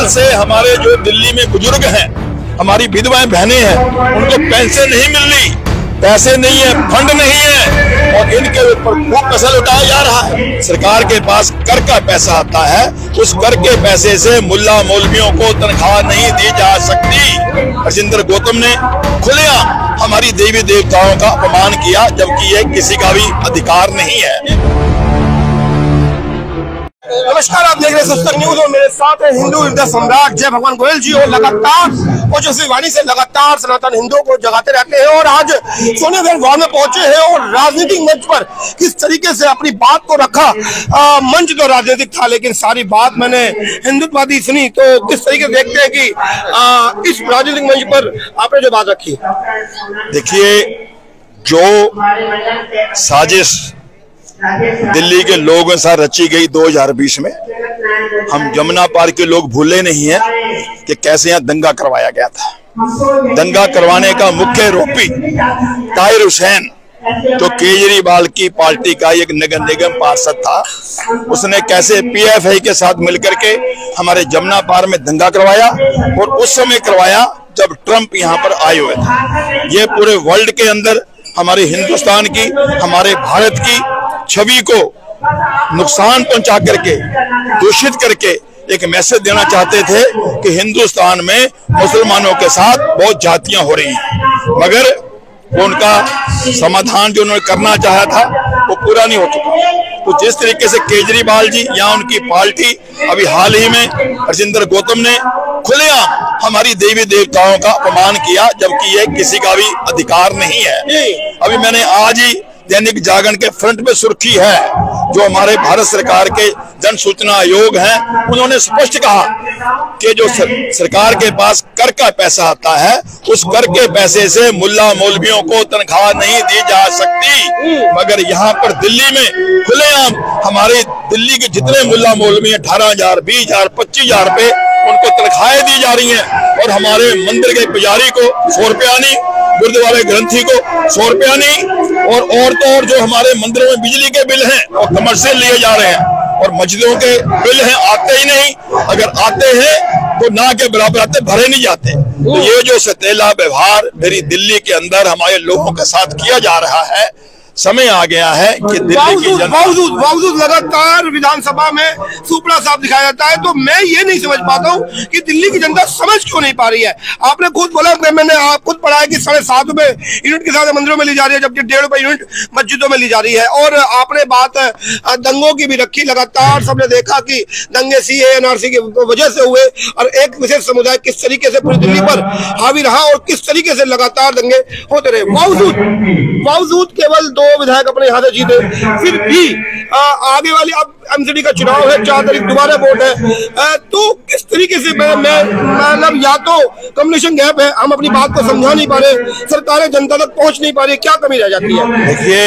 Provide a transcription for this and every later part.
साल से हमारे जो दिल्ली में बुजुर्ग हैं, हमारी विधवाएं बहनें हैं, उनको पेंशन नहीं मिल रही, पैसे नहीं है, फंड नहीं है और इनके ऊपर खूब पैसा लुटाया जा रहा है। सरकार के पास कर का पैसा आता है, उस कर के पैसे से मुल्ला मौलवियों को तनख्वाह नहीं दी जा सकती। हरजिंदर गौतम ने खुलेआम हमारी देवी देवताओं का अपमान किया, जबकि ये किसी का भी अधिकार नहीं है। नमस्कार, आप देख रहे हैं सच तक न्यूज और मेरे साथ है हिंदू हृदय सम्राट जय भगवान गोयल जी। और लगातार ओजस्वी वाणी से लगातार सनातन हिंदुओं को जगाते रहते हैं और आज सोनिया गांधी गोवा में पहुंचे हैं और राजनीतिक मंच पर किस तरीके से अपनी बात को रखा। मंच तो राजनीतिक था, लेकिन सारी बात मैंने हिंदुत्ववादी सुनी। तो किस तरीके से देखते हैं कि इस राजनीतिक मंच पर आपने जो बात रखी? देखिए, जो साजिश दिल्ली के लोगों के साथ रची गई 2020 में, हम जमुना पार के लोग भूले नहीं हैं कि कैसे यहाँ दंगा करवाया गया था। दंगा करवाने का मुख्य आरोपी ताहिर हुसैन, जो केजरीवाल की पार्टी का एक नगर निगम पार्षद था, उसने कैसे पीएफआई के साथ मिलकर के हमारे जमुना पार में दंगा करवाया और उस समय करवाया जब ट्रंप यहाँ पर आए हुए थे। ये पूरे वर्ल्ड के अंदर हमारे हिंदुस्तान की, हमारे भारत की छवि को नुकसान पहुंचा करके, दूषित करके एक मैसेज देना चाहते थे कि हिंदुस्तान में मुसलमानों के साथ बहुत जातियां हो रही हैं। मगर उनका समाधान जो उन्होंने करना चाहा था वो पूरा नहीं हो चुका। तो जिस तरीके से केजरीवाल जी या उनकी पार्टी अभी हाल ही में हरजिंदर गौतम ने खुलेआम हमारी देवी देवताओं का अपमान किया, जबकि ये किसी का भी अधिकार नहीं है। अभी मैंने आज ही दैनिक जागरण के फ्रंट पे सुर्खी है, जो हमारे भारत सरकार के जन सूचना आयोग हैं, उन्होंने स्पष्ट कहा कि जो सरकार के पास कर का पैसा आता है, उस कर के पैसे से मुल्ला मौलवियों को तनख्वाह नहीं दी जा सकती। मगर यहाँ पर दिल्ली में खुलेआम हमारे दिल्ली के जितने मुल्ला मौलवी हैं, 18,000, 20,000, 25,000 रुपए उनको तनख्वाहें दी जा रही हैं और हमारे मंदिर के पुजारी को 100 रुपया नहीं, गुरुद्वारे ग्रंथी को 100 रुपया नहीं और तो और जो हमारे मंदिरों में बिजली के बिल हैं और कमर्शियल लिए जा रहे हैं और मस्जिदों के बिल हैं आते ही नहीं, अगर आते हैं तो ना के बराबर आते, भरे नहीं जाते। तो ये जो सतेला व्यवहार मेरी दिल्ली के अंदर हमारे लोगों के साथ किया जा रहा है, समय आ गया है कि दिल्ली की जनता बावजूद लगातार विधानसभा में सुपड़ा साफ दिखाया जाता है। तो मैं ये नहीं समझ पाता हूँ कि दिल्ली की जनता समझ क्यों नहीं पा रही है। आपने खुद बोला, मैंने खुद पढ़ा है कि 7.5 रुपए यूनिट के साथ मंदिरों में ली जा रही है, जबकि 1.5 रुपए यूनिट मस्जिदों में ली जा रही है। और आपने बात दंगों की भी रखी। लगातार सबने देखा कि दंगे सीए एनआरसी की वजह से हुए और एक विशेष समुदाय किस तरीके से पूरी दिल्ली पर हावी रहा और किस तरीके से लगातार दंगे होते रहे। बावजूद केवल 2 विधायक अपने यहाँ से जीते, फिर भी आगे वाली अब एमसीडी का चुनाव है, 4 तारीख दोबारा वोट है। तो किस तरीके से मतलब या तो कम्युनिकेशन गैप है, हम अपनी बात को समझा नहीं पा रहे, सरकारें जनता तक पहुंच नहीं पा रही, क्या कमी रह जाती है? देखिए,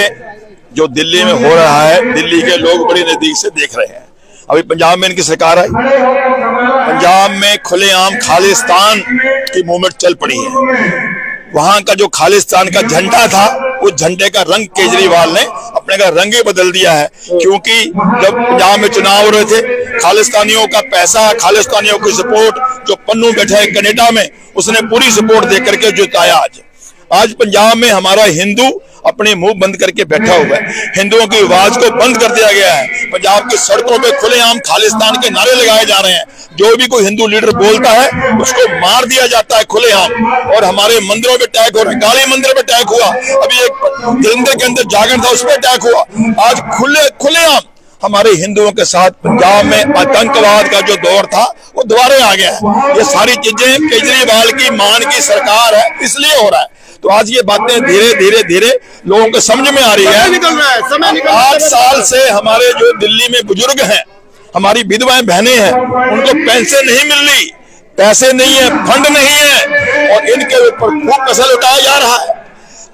जो दिल्ली में हो रहा है, दिल्ली के लोग बड़ी नजदीक से देख रहे हैं। अभी पंजाब में इनकी सरकार आई, पंजाब में खुलेआम खालिस्तान की मूवमेंट चल पड़ी है। वहां का जो खालिस्तान का झंडा था, उस झंडे का रंग केजरीवाल ने अपने का रंग ही बदल दिया है। क्योंकि जब पंजाब में चुनाव हो रहे थे, खालिस्तानियों का पैसा, खालिस्तानियों की सपोर्ट, जो पन्नू बैठा है कनाडा में, उसने पूरी सपोर्ट दे करके जिताया। आज पंजाब में हमारा हिंदू अपने मुंह बंद करके बैठा हुआ है, हिंदुओं की आवाज को बंद कर दिया गया है। पंजाब की सड़कों पे खुलेआम खालिस्तान के नारे लगाए जा रहे हैं। जो भी कोई हिंदू लीडर बोलता है उसको मार दिया जाता है खुलेआम। और हमारे मंदिरों पे अटैक हो रहे हैं, काली मंदिर पे अटैक हुआ, अभी एक जलंधर के अंदर जागरण था, उस पर अटैक हुआ। आज खुलेआम हमारे हिंदुओं के साथ पंजाब में आतंकवाद का जो दौर था वो दोबारा आ गया है। ये सारी चीजें केजरीवाल की मान की सरकार है, इसलिए हो रहा है। तो आज ये बातें धीरे धीरे लोगों को समझ में आ रही है। समय 8 साल से हमारे जो दिल्ली में बुजुर्ग हैं, हमारी विधवाएं बहनें हैं, उनको पेंशन नहीं मिल रही, पैसे नहीं है, फंड नहीं है और इनके ऊपर खूब पैसा लुटाया जा रहा है।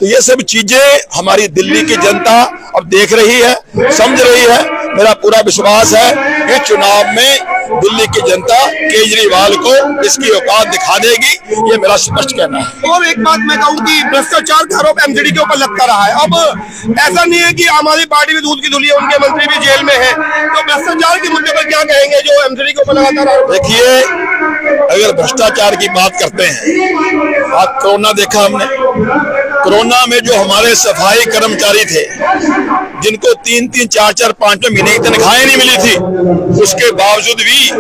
तो ये सब चीजें हमारी दिल्ली की जनता अब देख रही है, समझ रही है। मेरा पूरा विश्वास है कि चुनाव में दिल्ली की जनता केजरीवाल को इसकी औकात दिखा देगी, ये मेरा स्पष्ट कहना है। और एक बात मैं कहूँ कि भ्रष्टाचार का आरोप एमसीडी के ऊपर लगता रहा है। अब ऐसा नहीं है कि आम आदमी पार्टी भी दूध की धुली है, उनके मंत्री भी जेल में है, तो भ्रष्टाचार के मुद्दे पर क्या कहेंगे जो एमसीडी के ऊपर लगातार आरोप? देखिए, अगर भ्रष्टाचार की बात करते हैं, आप कोरोना देखा हमने, कोरोना में जो हमारे सफाई कर्मचारी थे जिनको 3-3, 4-4, 5 महीने की तनख्वाहें नहीं मिली थी, उसके बावजूद भी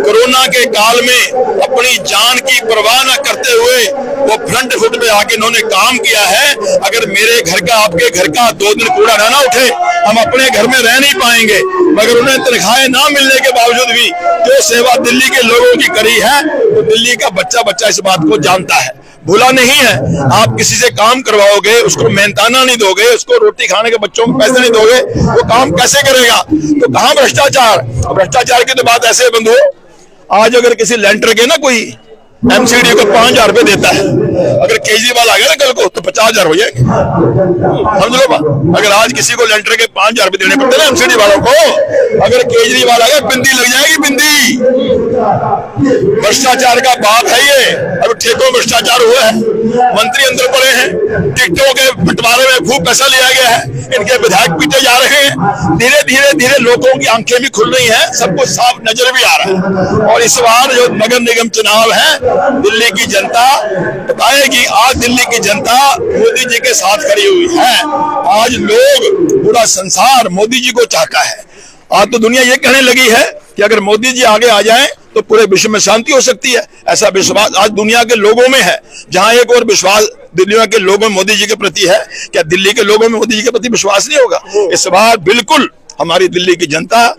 कोरोना के काल में अपनी जान की परवाह न करते हुए वो फ्रंट फुट पे आके इन्होंने काम किया है। अगर मेरे घर का, आपके घर का 2 दिन कूड़ा ना उठे, हम अपने घर में रह नहीं पाएंगे। मगर उन्हें तनख्वाहें ना मिलने के बावजूद भी जो सेवा दिल्ली के लोगों की करी है, तो दिल्ली का बच्चा बच्चा इस बात को जानता है, भूला नहीं है। आप किसी से काम करवाओगे, उसको मेहनताना नहीं दोगे, उसको रोटी खाने के बच्चों को पैसे नहीं दोगे, वो काम कैसे करेगा? तो कहाँ भ्रष्टाचार? भ्रष्टाचार की तो बात ऐसे बंधु, आज अगर किसी लेंटर के ना कोई एमसीडी को 5,000 रुपए देता है, अगर केजरीवाल आ गया ना कल को तो 50,000 हो जाएंगे, समझ लो बात। अगर आज किसी को लेंटर के 5,000 रुपए देने पड़ते ना एमसीडी वालों को, अगर केजरीवाल आ गया बिंदी लग जाएगी, बिंदी। भ्रष्टाचार का बाप है ये। अब ठेकों भ्रष्टाचार हुआ है, मंत्री अंदर पड़े हैं, टिकटों के बंटवारे में खूब पैसा लिया गया है, इनके विधायक पीटे जा रहे हैं। धीरे धीरे धीरे लोगों की आंखें भी खुल रही हैं, सब कुछ साफ नजर भी आ रहा है। और इस बार जो नगर निगम चुनाव है, दिल्ली की जनता बताएगी। आज दिल्ली की जनता मोदी जी के साथ खड़ी हुई है। आज लोग, पूरा संसार मोदी जी को चाहता है। आज तो दुनिया ये कहने लगी है कि अगर मोदी जी आगे आ जाएं तो पूरे विश्व में शांति हो सकती है। ऐसा विश्वास आज दुनिया के लोगों में है। जहां एक और विश्वास दुनिया के लोगों में मोदी जी के प्रति है, क्या दिल्ली के लोगों में मोदी जी के प्रति विश्वास नहीं होगा? इस बार बिल्कुल हमारी दिल्ली की जनता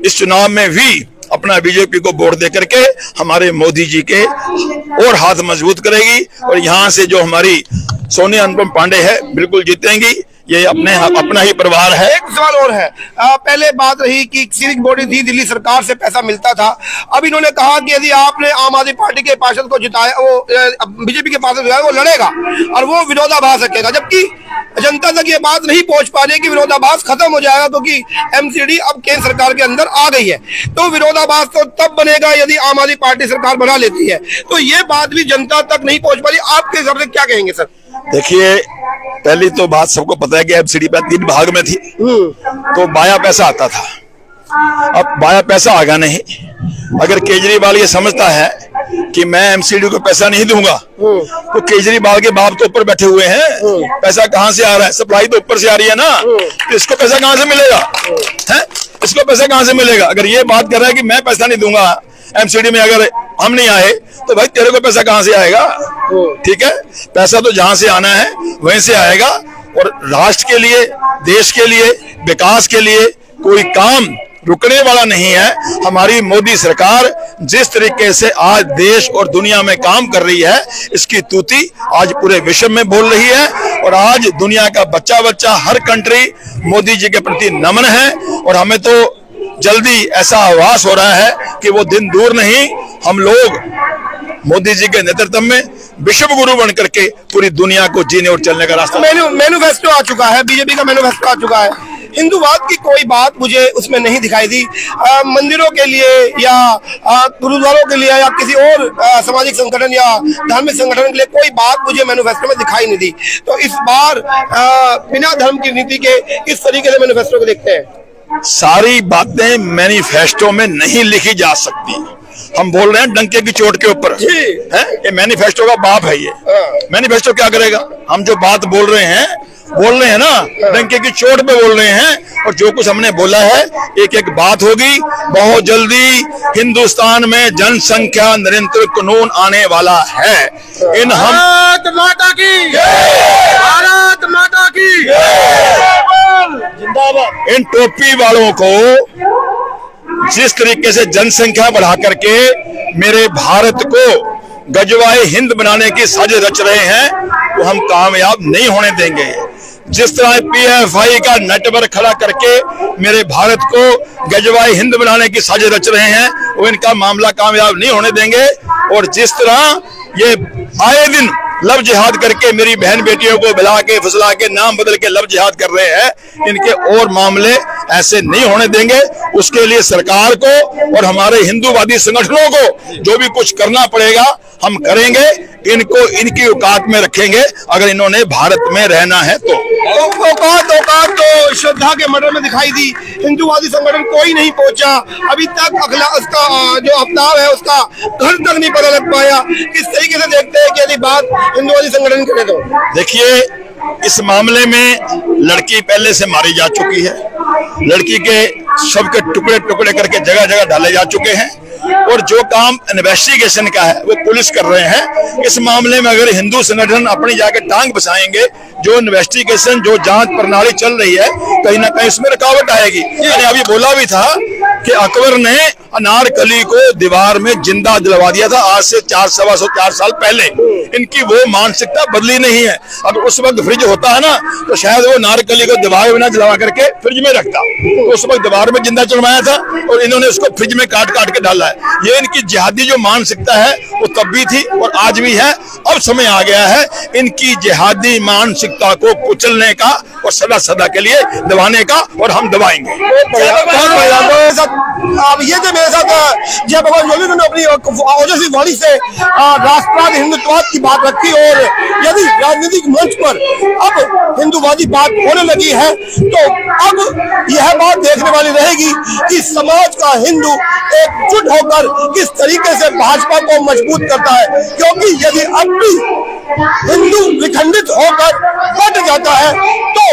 इस चुनाव में भी अपना बीजेपी को वोट दे करके हमारे मोदी जी के और हाथ मजबूत करेगी। और यहाँ से जो हमारी सोनिया अनुपम पांडे है, बिल्कुल जीतेंगी। ये अपना ही परिवार है। एक सवाल और है, पहले बात रही कि सिविक बॉडी थी, दिल्ली सरकार से पैसा मिलता था। अब इन्होंने कहा कि यदि आपने आम आदमी पार्टी के पार्षद को जिताया, वो बीजेपी के पार्षद जिताया, वो लड़ेगा और वो विरोधाभास रखेगा। जबकि जनता तक ये बात नहीं पहुंच पा रही कि विरोधाभास खत्म हो जाएगा, क्योंकि एमसीडी अब केंद्र सरकार के अंदर आ गई है। तो विरोधाभास तो तब बनेगा यदि आम आदमी पार्टी सरकार बना लेती है। तो ये बात भी जनता तक नहीं पहुंच पा रही। आपके हिसाब से क्या कहेंगे सर? देखिए, पहली तो बात सबको पता है कि एमसीडी पे 3 भाग में थी, तो बाया पैसा आता था। अब बाया पैसा आगा नहीं। अगर केजरीवाल ये समझता है कि मैं एमसीडी को पैसा नहीं दूंगा, तो केजरीवाल के बाप तो ऊपर बैठे हुए हैं, पैसा कहां से आ रहा है? सप्लाई तो ऊपर से आ रही है ना, तो इसको पैसा कहां से मिलेगा? है, इसको पैसा कहां से मिलेगा? अगर ये बात कर रहा है कि मैं पैसा नहीं दूंगा एमसीडी में, अगर हम नहीं आए तो भाई तेरे को पैसा कहां से आएगा? ठीक है, पैसा तो जहां से आना है वहीं से आएगा। और राष्ट्र के लिए, देश के लिए, विकास के लिए कोई काम रुकने वाला नहीं है। हमारी मोदी सरकार जिस तरीके से आज देश और दुनिया में काम कर रही है, इसकी तूती आज पूरे विश्व में बोल रही है। और आज दुनिया का बच्चा बच्चा, हर कंट्री मोदी जी के प्रति नमन है। और हमें तो जल्दी ऐसा आभास हो रहा है कि वो दिन दूर नहीं, हम लोग मोदी जी के नेतृत्व में विश्व गुरु बन करके पूरी दुनिया को जीने और चलने का रास्ता। मैनिफेस्टो आ चुका है, बीजेपी का मैनिफेस्टो आ चुका है। हिंदूवाद की कोई बात मुझे उसमें नहीं दिखाई दी। मंदिरों के लिए या गुरुद्वारों के लिए या किसी और सामाजिक संगठन या धार्मिक संगठन के लिए कोई बात मुझे मैनिफेस्टो में दिखाई नहीं दी। तो इस बार बिना धर्म की नीति के इस तरीके से मैनिफेस्टो को देखते हैं। सारी बातें मैनिफेस्टो में नहीं लिखी जा सकती। हम बोल रहे हैं डंके की चोट के ऊपर है, ये मैनिफेस्टो का बाप है। ये मैनिफेस्टो क्या करेगा? हम जो बात बोल रहे हैं ना, डंके की चोट पे बोल रहे हैं। और जो कुछ हमने बोला है, एक एक बात होगी। बहुत जल्दी हिंदुस्तान में जनसंख्या निरंतर कानून आने वाला है। इन हम भारत माता की, भारत माता की जिंदाबाद। इन टोपी वालों को जिस तरीके से जनसंख्या बढ़ा करके मेरे भारत को गजवाए हिंद बनाने की साजिश रच रहे हैं, वो हम कामयाब नहीं होने देंगे। जिस तरह पीएफआई का नेटवर्क खड़ा करके मेरे भारत को गजवाए हिंद बनाने की साजिश रच रहे हैं, वो इनका मामला कामयाब नहीं होने देंगे। और जिस तरह ये आए दिन लव जिहाद करके मेरी बहन बेटियों को बिला के फुसला के नाम बदल के लव जिहाद कर रहे हैं, इनके और मामले ऐसे नहीं होने देंगे। उसके लिए सरकार को और हमारे हिंदूवादी संगठनों को जो भी कुछ करना पड़ेगा हम करेंगे। इनको इनकी औकात में रखेंगे अगर इन्होंने भारत में रहना है तो। औकात तो श्रद्धा के मर्डर में दिखाई दी, हिंदूवादी संगठन कोई नहीं पहुंचा अभी तक। उसका जो अवतार है उसका घर तक नहीं पता लग पाया। किस तरीके से देखते हैं कि यदि बात हिंदूवादी संगठन करे तो? देखिए, इस मामले में लड़की पहले से मारी जा चुकी है, लड़की के शव के टुकड़े टुकड़े करके जगह जगह डाले जा चुके हैं और जो काम इन्वेस्टिगेशन का है वो पुलिस कर रहे हैं। इस मामले में अगर हिंदू संगठन अपनी जाके टांग बसाएंगे, जो इन्वेस्टिगेशन जो जांच प्रणाली चल रही है कहीं ना कहीं इसमें रुकावट आएगी। मैंने अभी बोला भी था कि अकबर ने अनारकली को दीवार में जिंदा दिलवा दिया था आज से 4 साल पहले। इनकी वो मानसिकता बदली नहीं है। अब उस वक्त फ्रिज होता है ना तो शायद वो अनारकली को दीवार में ना जलवा करके फ्रिज में रखता, तो उस वक्त दीवार में जिंदा चढ़वाया था और इन्होंने उसको फ्रिज में काट काट के डाला है। ये इनकी जिहादी जो मानसिकता है वो तब भी थी और आज भी है। अब समय आ गया है इनकी जिहादी मानसिकता को कुचलने का और सदा सदा के लिए दबाने का, और हम दबाएंगे। अब ये जो मेरे साथ जय भगवान योगी ने अपनी ओजस्वी वाणी से राष्ट्रवाद हिंदुत्ववाद की बात रखी और यदि राजनीतिक मंच पर अब हिंदूवादी बात होने लगी है तो अब यह बात देखने वाली रहेगी कि समाज का हिंदू एकजुट होकर किस तरीके से भाजपा को मजबूत करता है। क्योंकि यदि अब भी हिंदू विखंडित होकर बट जाता है तो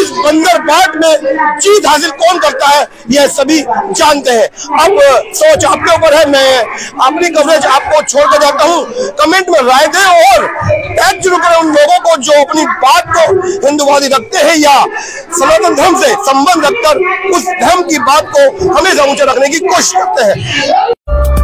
इस बंदर बाट में जीत हासिल कौन करता है यह सभी जानते हैं। अब सोच आपके ऊपर है, मैं अपनी कवरेज आपको छोड़ कर जाता हूं। कमेंट में राय दें और टैग जरूर करें उन लोगों को जो अपनी बात को हिंदूवादी रखते हैं या सनातन धर्म से संबंध रखकर उस धर्म की बात को हमेशा ऊंचा रखने की कोशिश करते हैं।